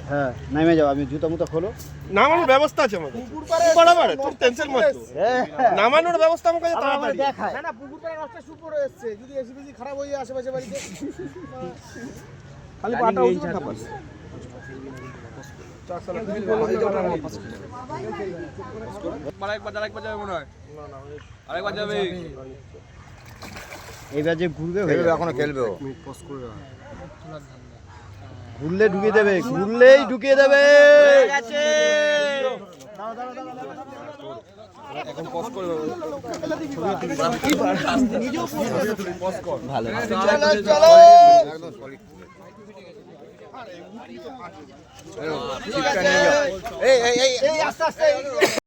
হ্যাঁ নেমে যাও, আমি জুতা মুতা খোলো। নামানোর ব্যবস্থা আছে আমাদের, টেনশন মাত্র নামানোর ব্যবস্থা আমার কাছে তাড়াতাড়ি দেখায় না পুকুর পাড়ে রাস্তা সুপার এসছে, যদি এসি বেশি খারাপ হয়ে যায় আশেপাশে বাড়িতে খালি পাটা উঁচু না পাস আরেকবার যাবে মনে হয়, আরেকবার যাবে। এবার যে ঘুরবে এখনো খেলবে ও। ঘুরলে ঢুকিয়ে দেবে, ঘুরলেই ঢুকিয়ে দেবে। এখন পজ করবে ভালো এই আস্তে আস্তে